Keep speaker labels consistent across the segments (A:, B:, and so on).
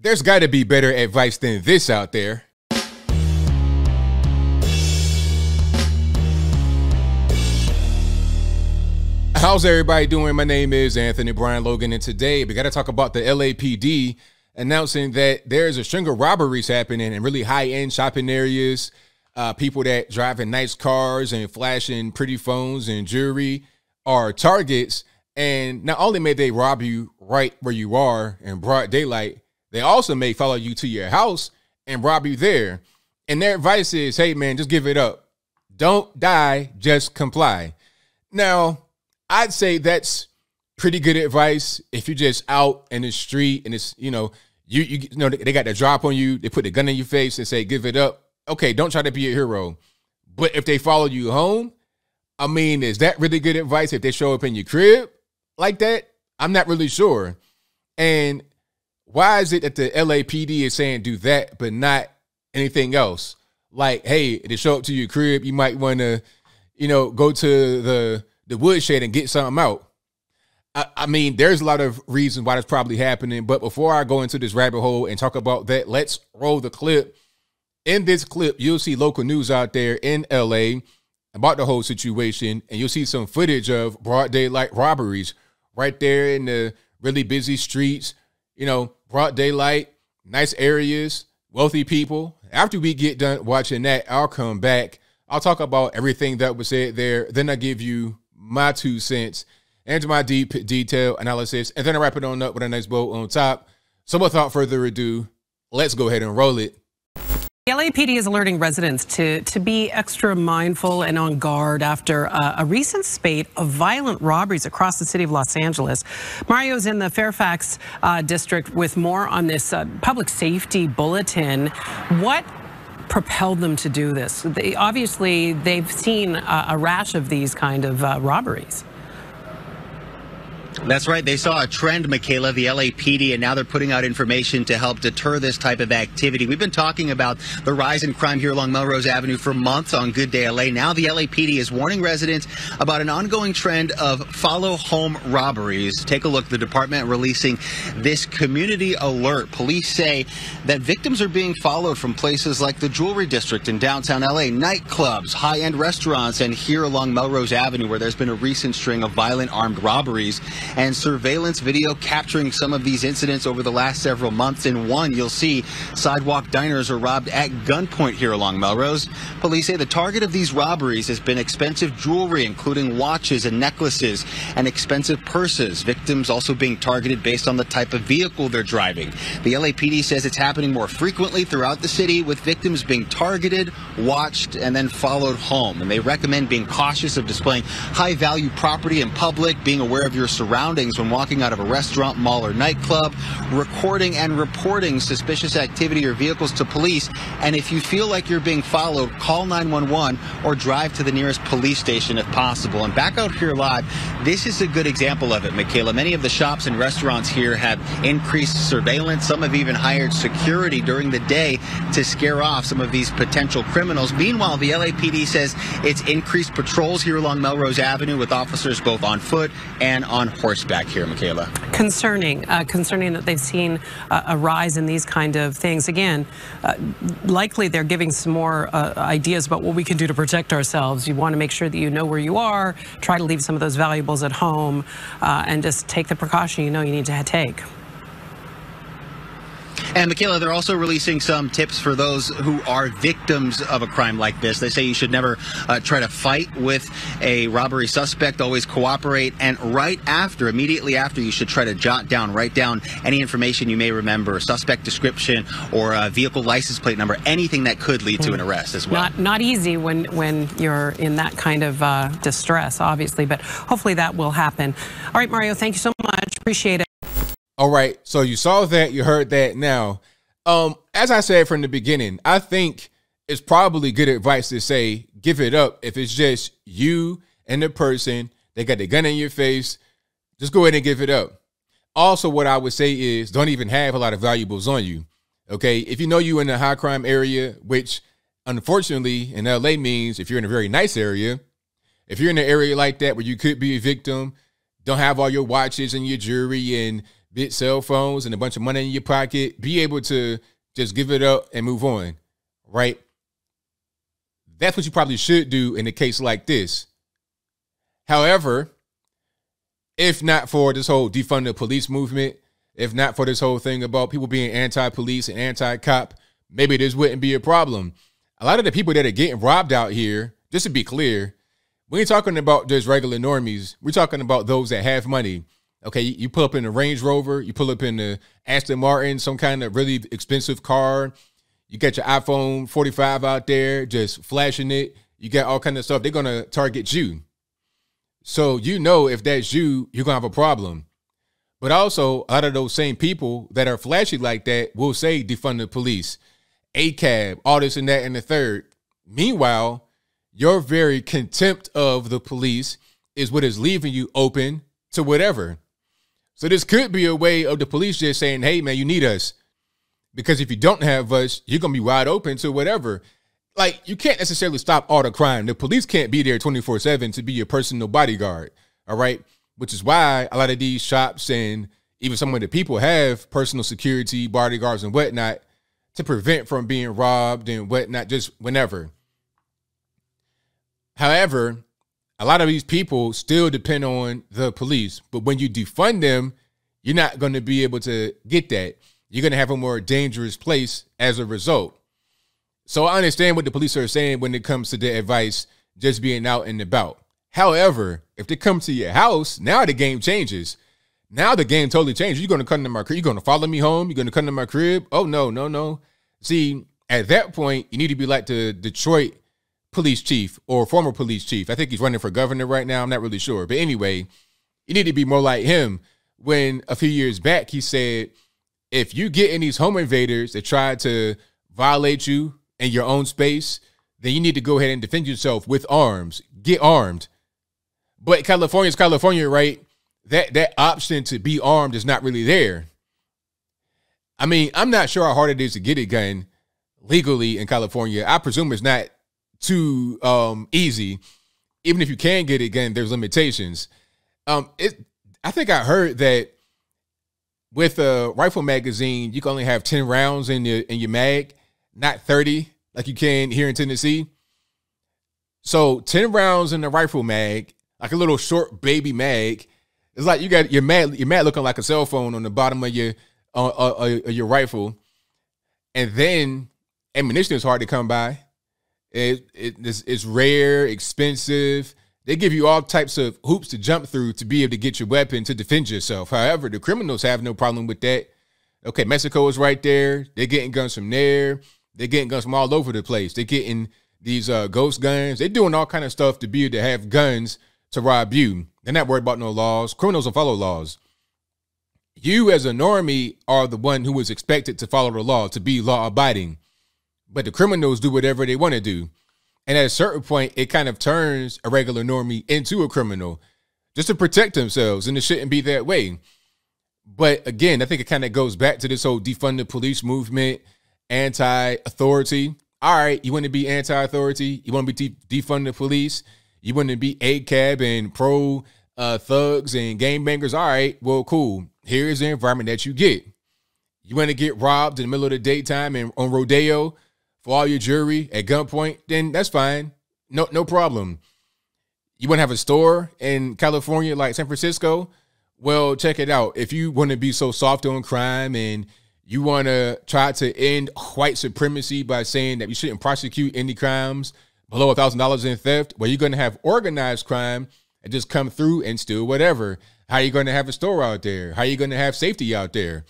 A: There's got to be better advice than this out there. How's everybody doing? My name is Anthony Brian Logan, and today we got to talk about the LAPD announcing that there's a string of robberies happening in really high-end shopping areas. People that drive in nice cars and flashing pretty phones and jewelry are targets. And not only may they rob you right where you are in broad daylight, they also may follow you to your house and rob you there. And their advice is, hey, man, just give it up. Don't die, just comply. Now, I'd say that's pretty good advice if you're just out in the street and it's, you know, they got the drop on you. They put the gun in your face and say, give it up. Okay, don't try to be a hero. But if they follow you home, I mean, is that really good advice if they show up in your crib like that? I'm not really sure. And why is it that the LAPD is saying do that, but not anything else? Like, hey, if they show up to your crib, you might want to, you know, go to the woodshed and get something out. I mean, there's a lot of reasons why that's probably happening. But before I go into this rabbit hole and talk about that, let's roll the clip. In this clip, you'll see local news out there in LA about the whole situation, and you'll see some footage of broad daylight robberies right there in the really busy streets, you know, broad daylight, nice areas, wealthy people. After we get done watching that, I'll come back. I'll talk about everything that was said there. Then I give you my 2 cents and my deep detail analysis, and then I wrap it on up with a nice bow on top. So without further ado, let's go ahead and roll it.
B: The LAPD is alerting residents to be extra mindful and on guard after a recent spate of violent robberies across the city of Los Angeles. Mario's in the Fairfax district with more on this public safety bulletin. What propelled them to do this? They've seen a rash of these kind of robberies.
C: That's right. They saw a trend, Michaela, the LAPD, and now they're putting out information to help deter this type of activity. We've been talking about the rise in crime here along Melrose Avenue for months on Good Day LA. Now the LAPD is warning residents about an ongoing trend of follow home robberies. Take a look. The department releasing this community alert. Police say that victims are being followed from places like the Jewelry District in downtown LA, nightclubs, high-end restaurants, and here along Melrose Avenue, where there's been a recent string of violent armed robberies. And surveillance video capturing some of these incidents over the last several months. In one, you'll see sidewalk diners are robbed at gunpoint here along Melrose. Police say the target of these robberies has been expensive jewelry, including watches and necklaces, and expensive purses. Victims also being targeted based on the type of vehicle they're driving. The LAPD says it's happening more frequently throughout the city, with victims being targeted, watched, and then followed home. And they recommend being cautious of displaying high-value property in public, being aware of your surroundings when walking out of a restaurant, mall, or nightclub, recording and reporting suspicious activity or vehicles to police. And if you feel like you're being followed, call 911 or drive to the nearest police station if possible. And back out here live, this is a good example of it, Michaela. Many of the shops and restaurants here have increased surveillance. Some have even hired security during the day to scare off some of these potential criminals. Meanwhile, the LAPD says it's increased patrols here along Melrose Avenue with officers both on foot and on horseback here, Michaela.
B: Concerning that they've seen a rise in these kind of things. Again, likely they're giving some more ideas about what we can do to protect ourselves. You want to make sure that you know where you are, try to leave some of those valuables at home, and just take the precaution you know you need to take.
C: And Michaela, they're also releasing some tips for those who are victims of a crime like this. They say you should never try to fight with a robbery suspect, always cooperate, and immediately after, you should try to write down any information you may remember, suspect description or a vehicle license plate number, anything that could lead to an arrest as well.
B: Not easy when you're in that kind of distress, obviously, but hopefully that will happen. All right, Mario, thank you so much. Appreciate it.
A: All right, so you saw that, you heard that. Now, as I said from the beginning, I think it's probably good advice to say, give it up. If it's just you and the person, they got the gun in your face, just go ahead and give it up. Also, what I would say is don't even have a lot of valuables on you, okay? If you know you're in a high crime area, which unfortunately in LA means if you're in a very nice area, if you're in an area like that where you could be a victim, don't have all your watches and your jewelry and bit cell phones and a bunch of money in your pocket, be able to just give it up and move on, right? That's what you probably should do in a case like this. However, if not for this whole defund the police movement, if not for this whole thing about people being anti-police and anti-cop, maybe this wouldn't be a problem. A lot of the people that are getting robbed out here, just to be clear, we ain't talking about just regular normies. We're talking about those that have money. Okay, you pull up in a Range Rover, you pull up in the Aston Martin, some kind of really expensive car. You got your iPhone 45 out there, just flashing it. You got all kind of stuff. They're going to target you. So you know if that's you, you're going to have a problem. But also, out of those same people that are flashy like that will say defund the police, ACAB, all this and that and the third. Meanwhile, your very contempt of the police is what is leaving you open to whatever. So this could be a way of the police just saying, hey, man, you need us. Because if you don't have us, you're going to be wide open to whatever. Like, you can't necessarily stop all the crime. The police can't be there 24/7 to be your personal bodyguard, all right? Which is why a lot of these shops and even some of the people have personal security, bodyguards and whatnot to prevent from being robbed and whatnot, just whenever. However, a lot of these people still depend on the police. But when you defund them, you're not going to be able to get that. You're going to have a more dangerous place as a result. So I understand what the police are saying when it comes to their advice, just being out and about. However, if they come to your house, now the game changes. Now the game totally changes. You're going to come to my crib. You're going to follow me home. You're going to come to my crib. Oh, no, no, no. See, at that point, you need to be like the Detroit police chief or former police chief. I think he's running for governor right now. I'm not really sure. But anyway, you need to be more like him when a few years back he said, if you get in these home invaders that try to violate you in your own space, then you need to go ahead and defend yourself with arms. Get armed. But California's California, right? That option to be armed is not really there. I mean, I'm not sure how hard it is to get a gun legally in California. I presume it's not too easy. Even if you can get a gun, there's limitations. I think I heard that with a rifle magazine, you can only have 10 rounds in your mag, not 30 like you can here in Tennessee. So 10 rounds in the rifle mag, like a little short baby mag. It's like you got your mag looking like a cell phone on the bottom of your rifle. And then ammunition is hard to come by. It's rare, expensive. They give you all types of hoops to jump through to be able to get your weapon to defend yourself. However, the criminals have no problem with that. Okay, Mexico is right there. They're getting guns from there. They're getting guns from all over the place. They're getting these ghost guns. They're doing all kind of stuff to be able to have guns to rob you. They're not worried about no laws. Criminals don't follow laws. You as a normie are the one who is expected to follow the law, to be law abiding. But the criminals do whatever they want to do. And at a certain point, it kind of turns a regular normie into a criminal just to protect themselves. And it shouldn't be that way. But again, I think it kind of goes back to this whole defund the police movement, anti-authority. All right, you want to be anti-authority? You want to be defund the police? You want to be ACAB and pro thugs and gangbangers? All right, well, cool. Here's the environment that you get. You want to get robbed in the middle of the daytime and on rodeo for all your jewelry at gunpoint? Then that's fine. No problem. You want to have a store in California like San Francisco? Well, check it out. If you want to be so soft on crime and you want to try to end white supremacy by saying that you shouldn't prosecute any crimes below $1,000 in theft, well, you're going to have organized crime and just come through and steal whatever. How are you going to have a store out there? How are you going to have safety out there?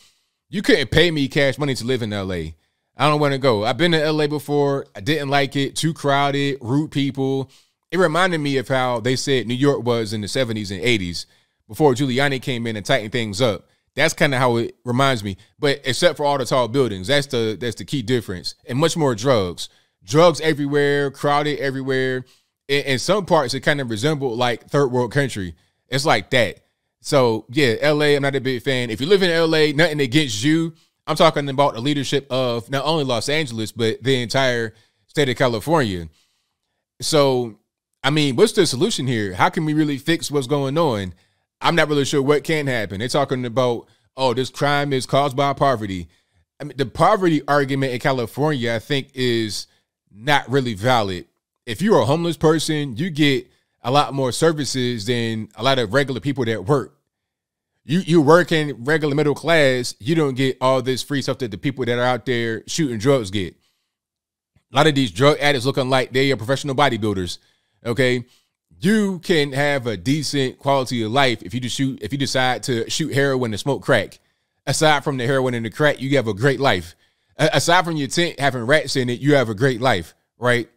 A: You couldn't pay me cash money to live in LA. I don't want to go. I've been to LA before. I didn't like it. Too crowded, rude people. It reminded me of how they said New York was in the 70s and 80s before Giuliani came in and tightened things up. That's kind of how it reminds me. But except for all the tall buildings, that's the key difference. And much more drugs. Drugs everywhere, crowded everywhere. In some parts, it kind of resembled like third world country. It's like that. So, yeah, L.A., I'm not a big fan. If you live in L.A., nothing against you. I'm talking about the leadership of not only Los Angeles, but the entire state of California. So, I mean, what's the solution here? How can we really fix what's going on? I'm not really sure what can happen. They're talking about oh, this crime is caused by poverty. I mean, the poverty argument in California, I think, is not really valid. If you're a homeless person, you get a lot more services than a lot of regular people that work. You work in regular middle class, you don't get all this free stuff that the people that are out there shooting drugs get. A lot of these drug addicts looking like they are professional bodybuilders. Okay, you can have a decent quality of life if you decide to shoot heroin and smoke crack. Aside from the heroin and the crack, you have a great life. Aside from your tent having rats in it, you have a great life, right?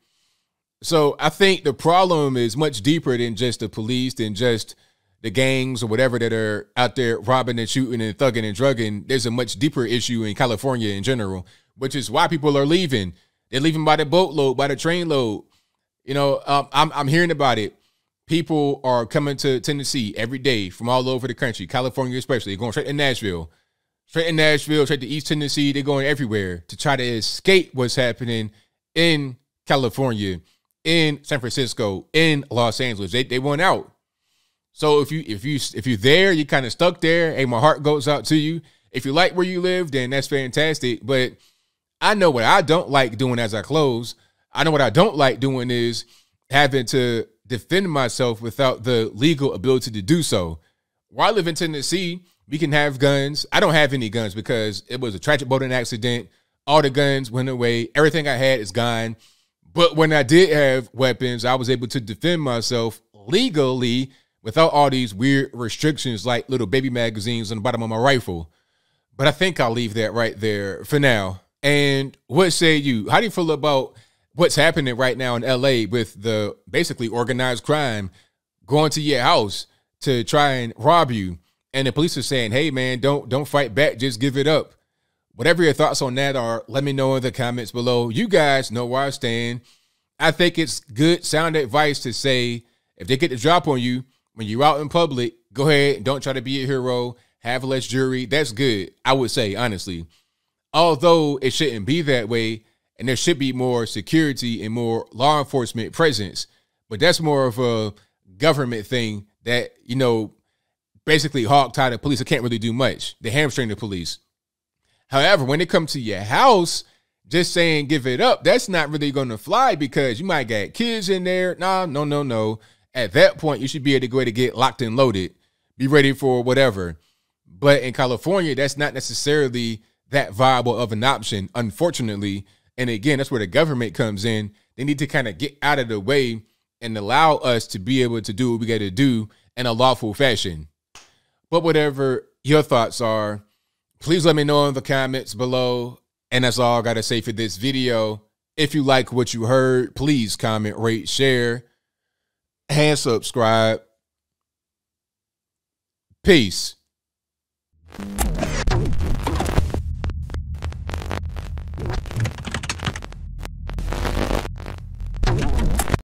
A: So I think the problem is much deeper than just the police, than just the gangs or whatever that are out there robbing and shooting and thugging and drugging. There's a much deeper issue in California in general, which is why people are leaving. They're leaving by the boatload, by the train load. You know, I'm hearing about it. People are coming to Tennessee every day from all over the country, California especially, going straight to Nashville, straight to East Tennessee. They're going everywhere to try to escape what's happening in California, in San Francisco, in Los Angeles. They want out. So if you're there, you're kind of stuck there. Hey, my heart goes out to you. If you like where you live, then that's fantastic. But I know what I don't like doing as I close. I know what I don't like doing is having to defend myself without the legal ability to do so. Where I live in Tennessee, we can have guns. I don't have any guns because it was a tragic boating accident. All the guns went away. Everything I had is gone. But when I did have weapons, I was able to defend myself legally without all these weird restrictions like little baby magazines on the bottom of my rifle. But I think I'll leave that right there for now. And what say you? How do you feel about what's happening right now in LA with the basically organized crime going to your house to try and rob you? And the police are saying, hey, man, don't fight back. Just give it up. Whatever your thoughts on that are, let me know in the comments below. You guys know where I stand. I think it's good sound advice to say if they get the drop on you when you're out in public, go ahead. Don't try to be a hero. Have less jury. That's good, I would say, honestly. Although it shouldn't be that way, and there should be more security and more law enforcement presence. But that's more of a government thing that, you know, basically hog-tie the police. They can't really do much. They hamstring the police. However, when it comes to your house, just saying give it up, that's not really going to fly because you might get kids in there. No. At that point, you should be able to go ahead and get locked and loaded. Be ready for whatever. But in California, that's not necessarily that viable of an option, unfortunately. And again, that's where the government comes in. They need to kind of get out of the way and allow us to be able to do what we got to do in a lawful fashion. But whatever your thoughts are, please let me know in the comments below. And that's all I got to say for this video. If you like what you heard, please comment, rate, share, and subscribe. Peace.